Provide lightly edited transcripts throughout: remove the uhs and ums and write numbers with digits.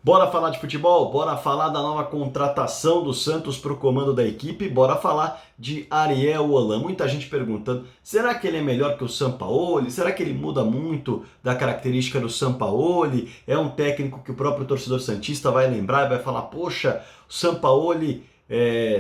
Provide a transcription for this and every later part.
Bora falar de futebol? Bora falar da nova contratação do Santos para o comando da equipe? Bora falar de Ariel Holan. Muita gente perguntando, será que ele é melhor que o Sampaoli? Será que ele muda muito da característica do Sampaoli? É um técnico que o próprio torcedor santista vai lembrar e vai falar, poxa, o Sampaoli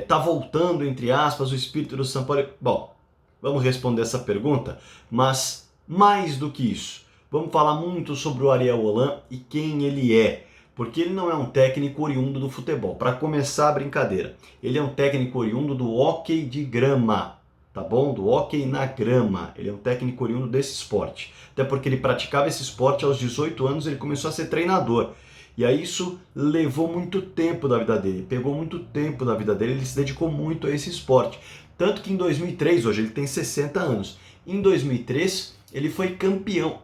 tá voltando, entre aspas, o espírito do Sampaoli. Bom, vamos responder essa pergunta, mas mais do que isso, vamos falar muito sobre o Ariel Holan e quem ele é. Porque ele não é um técnico oriundo do futebol. Para começar a brincadeira, ele é um técnico oriundo do hóquei de grama, tá bom? Do hóquei na grama. Ele é um técnico oriundo desse esporte. Até porque ele praticava esse esporte aos 18 anos, ele começou a ser treinador. E aí isso levou muito tempo da vida dele, pegou muito tempo da vida dele, ele se dedicou muito a esse esporte. Tanto que em 2003, hoje ele tem 60 anos, em 2003 ele foi campeão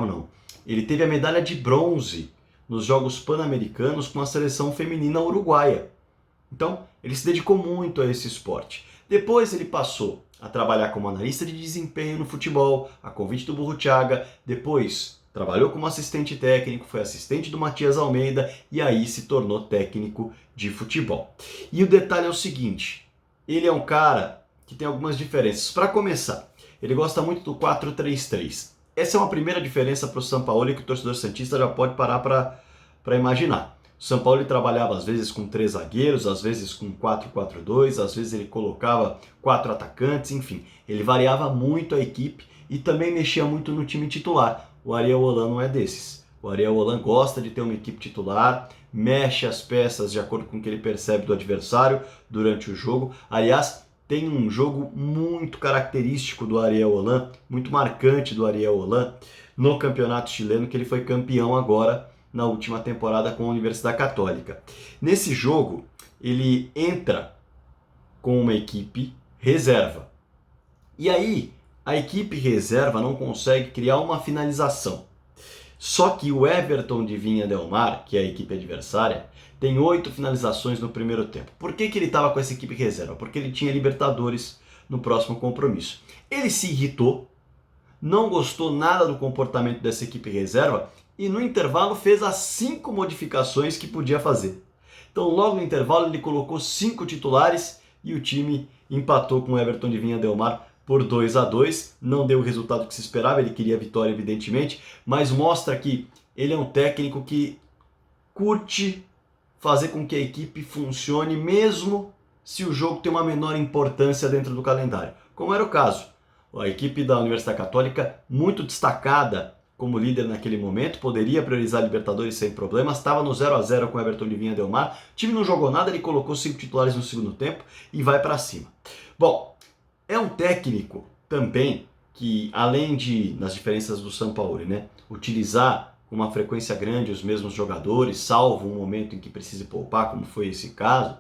não, ele teve a medalha de bronze nos Jogos Pan-Americanos com a seleção feminina uruguaia. Então, ele se dedicou muito a esse esporte. Depois ele passou a trabalhar como analista de desempenho no futebol, a convite do Burruchaga. Depois trabalhou como assistente técnico, foi assistente do Matias Almeida e aí se tornou técnico de futebol. E o detalhe é o seguinte, ele é um cara que tem algumas diferenças. Para começar, ele gosta muito do 4-3-3. Essa é uma primeira diferença para o Sampaoli que o torcedor santista já pode parar para imaginar. O Sampaoli trabalhava às vezes com 3 zagueiros, às vezes com 4-4-2, às vezes ele colocava 4 atacantes, enfim. Ele variava muito a equipe e também mexia muito no time titular. O Ariel Holan não é desses. O Ariel Holan gosta de ter uma equipe titular, mexe as peças de acordo com o que ele percebe do adversário durante o jogo. Aliás, tem um jogo muito característico do Ariel Holan, muito marcante do Ariel Holan, no campeonato chileno, que ele foi campeão agora na última temporada com a Universidade Católica. Nesse jogo, ele entra com uma equipe reserva. E aí, a equipe reserva não consegue criar uma finalização. Só que o Everton de Vinha Del Mar, que é a equipe adversária, tem 8 finalizações no primeiro tempo. Por que ele estava com essa equipe reserva? Porque ele tinha Libertadores no próximo compromisso. Ele se irritou, não gostou nada do comportamento dessa equipe reserva e no intervalo fez as 5 modificações que podia fazer. Então logo no intervalo ele colocou 5 titulares e o time empatou com o Everton de Vinha Del Mar por 2-2, não deu o resultado que se esperava, ele queria a vitória evidentemente, mas mostra que ele é um técnico que curte fazer com que a equipe funcione mesmo se o jogo tem uma menor importância dentro do calendário, como era o caso. A equipe da Universidade Católica, muito destacada como líder naquele momento, poderia priorizar a Libertadores sem problemas, estava no 0-0 com o Everton de Vinha Del Mar, o time não jogou nada, ele colocou 5 titulares no segundo tempo e vai para cima. Bom, é um técnico também que, além de, nas diferenças do Sampaoli, né, utilizar com uma frequência grande os mesmos jogadores, salvo um momento em que precise poupar, como foi esse caso,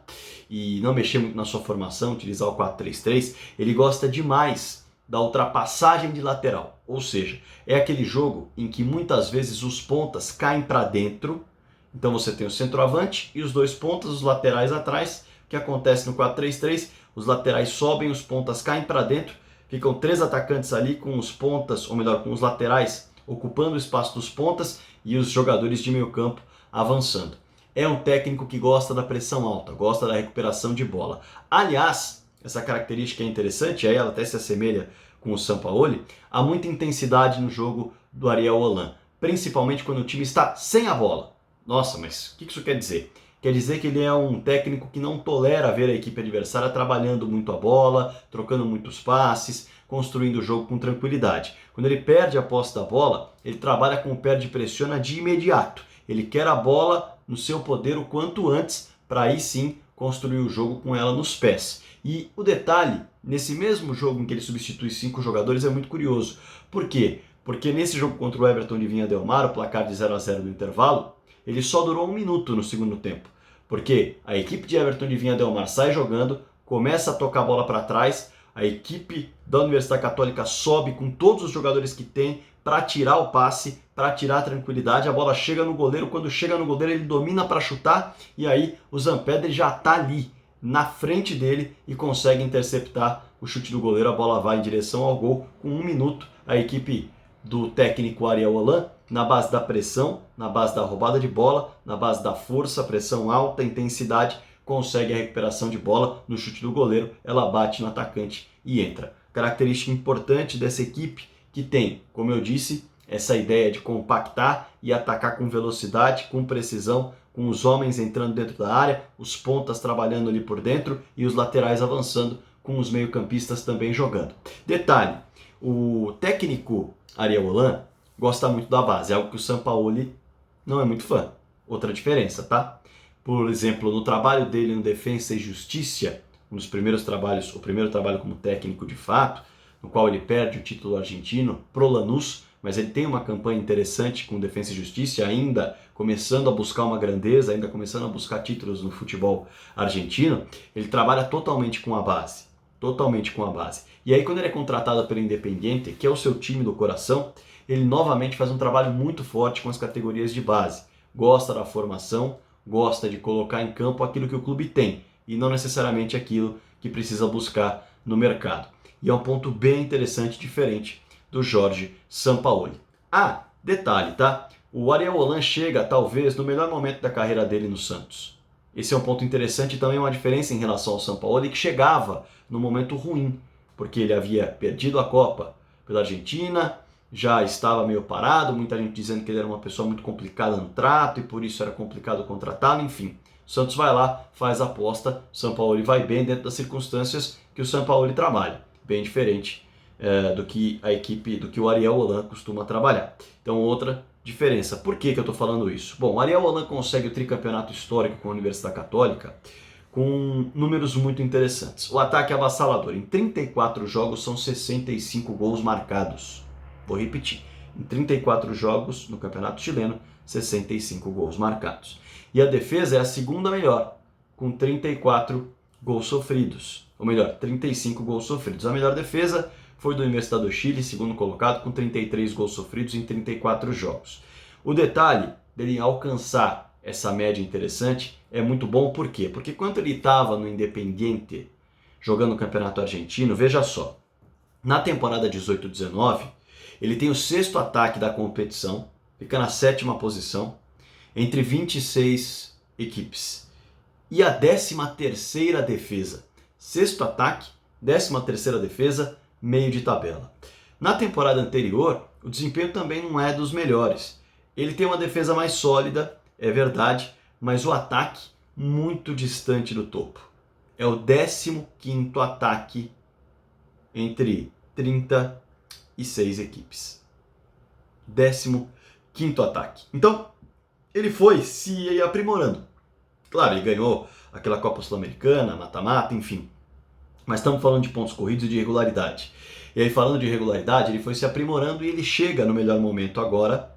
e não mexer muito na sua formação, utilizar o 4-3-3, ele gosta demais da ultrapassagem de lateral. Ou seja, é aquele jogo em que muitas vezes os pontas caem para dentro, então você tem o centroavante e os 2 pontas, os laterais atrás. O que acontece no 4-3-3? Os laterais sobem, os pontas caem para dentro, ficam 3 atacantes ali com os pontas, ou melhor, com os laterais ocupando o espaço dos pontas e os jogadores de meio campo avançando. É um técnico que gosta da pressão alta, gosta da recuperação de bola. Aliás, essa característica é interessante, aí ela até se assemelha com o Sampaoli, há muita intensidade no jogo do Ariel Holan, principalmente quando o time está sem a bola. Nossa, mas o que isso quer dizer? Quer dizer que ele é um técnico que não tolera ver a equipe adversária trabalhando muito a bola, trocando muitos passes, construindo o jogo com tranquilidade. Quando ele perde a posse da bola, ele trabalha com o perde e pressiona de imediato. Ele quer a bola no seu poder o quanto antes, para aí sim construir o jogo com ela nos pés. E o detalhe, nesse mesmo jogo em que ele substitui 5 jogadores, é muito curioso. Por quê? Porque nesse jogo contra o Everton de Vinha Del Mar, o placar de 0-0 no intervalo, ele só durou 1 minuto no segundo tempo. Porque a equipe de Everton de Vinha Del Mar sai jogando, começa a tocar a bola para trás, a equipe da Universidade Católica sobe com todos os jogadores que tem para tirar o passe, para tirar a tranquilidade, a bola chega no goleiro, quando chega no goleiro ele domina para chutar e aí o Zampedri já está ali na frente dele e consegue interceptar o chute do goleiro, a bola vai em direção ao gol com 1 minuto, a equipe do técnico Ariel Holan na base da pressão, na base da roubada de bola, na base da força, pressão alta, intensidade, consegue a recuperação de bola no chute do goleiro, ela bate no atacante e entra. Característica importante dessa equipe que tem, como eu disse, essa ideia de compactar e atacar com velocidade, com precisão, com os homens entrando dentro da área, os pontas trabalhando ali por dentro e os laterais avançando, com os meio-campistas também jogando. Detalhe, o técnico Ariel Holan gosta muito da base, algo que o Sampaoli não é muito fã. Outra diferença, tá? Por exemplo, no trabalho dele no Defensa e Justiça, um dos primeiros trabalhos, o primeiro trabalho como técnico de fato, no qual ele perde o título argentino pro Lanús, mas ele tem uma campanha interessante com Defensa e Justiça, ainda começando a buscar uma grandeza, ainda começando a buscar títulos no futebol argentino. Ele trabalha totalmente com a base. Totalmente com a base. E aí quando ele é contratado pelo Independiente, que é o seu time do coração, ele novamente faz um trabalho muito forte com as categorias de base. Gosta da formação, gosta de colocar em campo aquilo que o clube tem e não necessariamente aquilo que precisa buscar no mercado. E é um ponto bem interessante, diferente do Jorge Sampaoli. Ah, detalhe, tá? O Ariel Holan chega, talvez, no melhor momento da carreira dele no Santos. Esse é um ponto interessante e também uma diferença em relação ao Sampaoli, que chegava no momento ruim, porque ele havia perdido a Copa pela Argentina, já estava meio parado, muita gente dizendo que ele era uma pessoa muito complicada no trato e por isso era complicado contratá-lo, enfim. O Santos vai lá, faz a aposta, o Sampaoli vai bem dentro das circunstâncias que o Sampaoli trabalha, bem diferente do que a equipe, do que o Ariel Holan costuma trabalhar. Então outra diferença. Por que eu estou falando isso? Bom, o Ariel Holan consegue o tricampeonato histórico com a Universidade Católica com números muito interessantes. O ataque é avassalador. Em 34 jogos são 65 gols marcados. Vou repetir. Em 34 jogos no Campeonato Chileno, 65 gols marcados. E a defesa é a segunda melhor, com 34 gols sofridos. Ou melhor, 35 gols sofridos. A melhor defesa foi do Universidade do Chile, segundo colocado, com 33 gols sofridos em 34 jogos. O detalhe dele alcançar essa média interessante é muito bom, por quê? Porque quando ele estava no Independiente, jogando o Campeonato Argentino, veja só, na temporada 18-19, ele tem o 6º ataque da competição, fica na 7ª posição, entre 26 equipes. E a 13ª defesa. 6º ataque, 13ª defesa, meio de tabela. Na temporada anterior, o desempenho também não é dos melhores. Ele tem uma defesa mais sólida, é verdade, mas o ataque muito distante do topo. É o 15º ataque entre 36 equipes. 15º ataque. Então, ele foi se aprimorando. Claro, ele ganhou aquela Copa Sul-Americana, mata-mata, enfim. Mas estamos falando de pontos corridos e de regularidade. E aí, falando de regularidade, ele foi se aprimorando e ele chega no melhor momento agora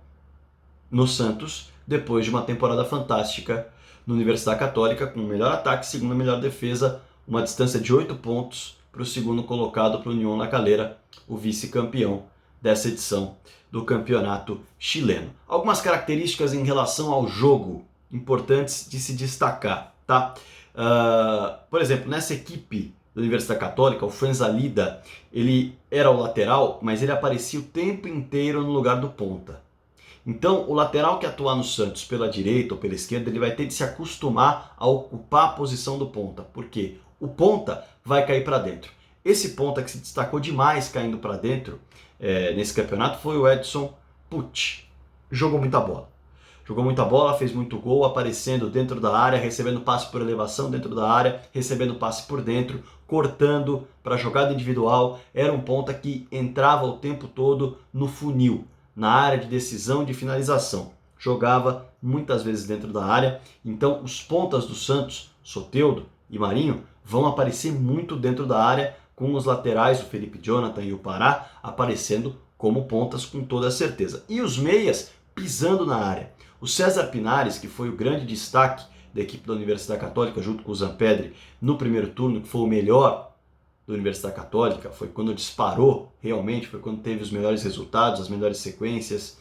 no Santos, depois de uma temporada fantástica na Universidade Católica, com o melhor ataque, segunda melhor defesa, uma distância de 8 pontos para o segundo colocado, para o Unión La Calera, o vice-campeão dessa edição do campeonato chileno. Algumas características em relação ao jogo importantes de se destacar, tá? Por exemplo, nessa equipe da Universidade Católica, o Fuenzalida, ele era o lateral, mas ele aparecia o tempo inteiro no lugar do ponta. Então, o lateral que atuar no Santos pela direita ou pela esquerda, ele vai ter de se acostumar a ocupar a posição do ponta, porque o ponta vai cair para dentro. Esse ponta que se destacou demais caindo para dentro nesse campeonato foi o Edson Pucci. Jogou muita bola. Jogou muita bola, fez muito gol, aparecendo dentro da área, recebendo passe por elevação dentro da área, recebendo passe por dentro, cortando para jogada individual. Era um ponta que entrava o tempo todo no funil, na área de decisão e de finalização. Jogava muitas vezes dentro da área. Então os pontas do Santos, Soteldo e Marinho, vão aparecer muito dentro da área, com os laterais, o Felipe Jonathan e o Pará, aparecendo como pontas com toda certeza. E os meias pisando na área. O César Pinares, que foi o grande destaque da equipe da Universidade Católica, junto com o Zampedri, no primeiro turno, que foi o melhor da Universidade Católica, foi quando disparou realmente, foi quando teve os melhores resultados, as melhores sequências.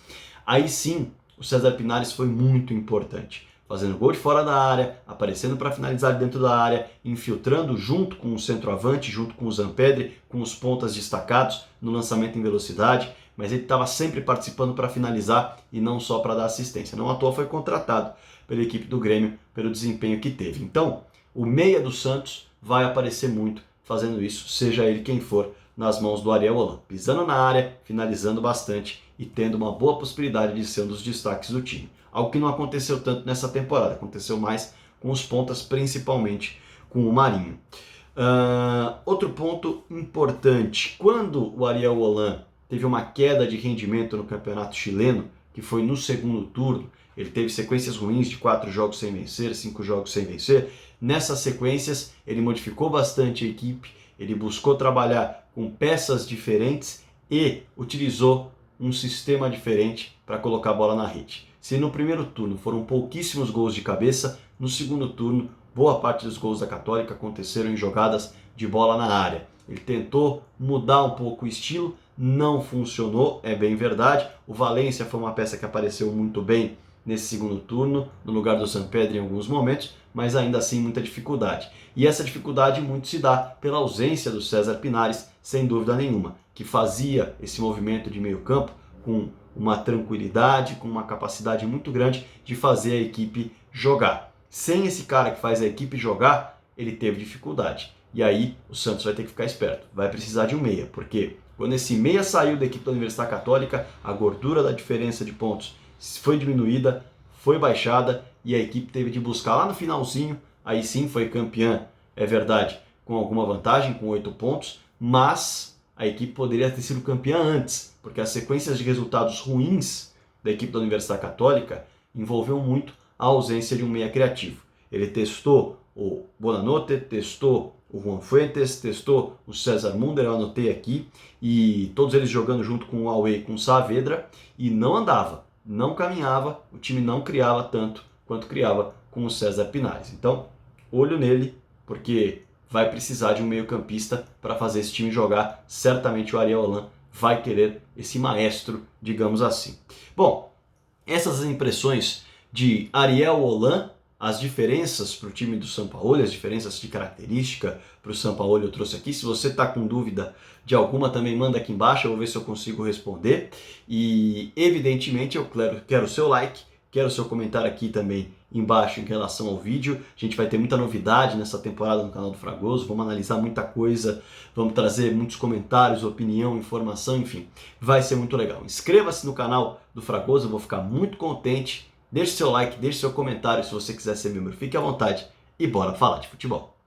Aí sim, o César Pinares foi muito importante, fazendo gol de fora da área, aparecendo para finalizar dentro da área, infiltrando junto com o centroavante, junto com o Zampedri, com os pontas destacados no lançamento em velocidade, mas ele estava sempre participando para finalizar e não só para dar assistência. Não à toa foi contratado pela equipe do Grêmio pelo desempenho que teve. Então, o meia do Santos vai aparecer muito fazendo isso, seja ele quem for, nas mãos do Ariel Holan, pisando na área, finalizando bastante e tendo uma boa possibilidade de ser um dos destaques do time. Algo que não aconteceu tanto nessa temporada, aconteceu mais com os pontas, principalmente com o Marinho. Outro ponto importante, quando o Ariel Holan teve uma queda de rendimento no campeonato chileno, que foi no segundo turno, ele teve sequências ruins de 4 jogos sem vencer, 5 jogos sem vencer. Nessas sequências, ele modificou bastante a equipe, ele buscou trabalhar com peças diferentes e utilizou um sistema diferente para colocar a bola na rede. Se no primeiro turno foram pouquíssimos gols de cabeça, no segundo turno, boa parte dos gols da Católica aconteceram em jogadas de bola na área. Ele tentou mudar um pouco o estilo, não funcionou, é bem verdade. O Valência foi uma peça que apareceu muito bem nesse segundo turno, no lugar do Sampedri em alguns momentos, mas ainda assim muita dificuldade. E essa dificuldade muito se dá pela ausência do César Pinares, sem dúvida nenhuma, que fazia esse movimento de meio campo com uma tranquilidade, com uma capacidade muito grande de fazer a equipe jogar. Sem esse cara que faz a equipe jogar, ele teve dificuldade. E aí o Santos vai ter que ficar esperto, vai precisar de um meia, porque quando esse meia saiu da equipe da Universidade Católica, a gordura da diferença de pontos foi diminuída, foi baixada e a equipe teve de buscar lá no finalzinho, aí sim foi campeã, é verdade, com alguma vantagem, com 8 pontos, mas a equipe poderia ter sido campeã antes, porque as sequências de resultados ruins da equipe da Universidade Católica envolveu muito a ausência de um meia criativo. Ele testou o Bonanote, testou o Juan Fuentes, testou o César Munder, eu anotei aqui, e todos eles jogando junto com o Aue e com o Saavedra, e não andava, não caminhava, o time não criava tanto quanto criava com o César Pinares. Então, olho nele, porque vai precisar de um meio-campista para fazer esse time jogar. Certamente o Ariel Holan vai querer esse maestro, digamos assim. Bom, essas impressões de Ariel Holan, as diferenças para o time do Sampaoli, as diferenças de característica para o Sampaoli eu trouxe aqui. Se você está com dúvida de alguma, também manda aqui embaixo, eu vou ver se eu consigo responder. E evidentemente eu quero o seu like, quero o seu comentário aqui também embaixo em relação ao vídeo. A gente vai ter muita novidade nessa temporada no canal do Fragoso, vamos analisar muita coisa, vamos trazer muitos comentários, opinião, informação, enfim, vai ser muito legal. Inscreva-se no canal do Fragoso, eu vou ficar muito contente. Deixe seu like, deixe seu comentário se você quiser ser membro, fique à vontade e bora falar de futebol.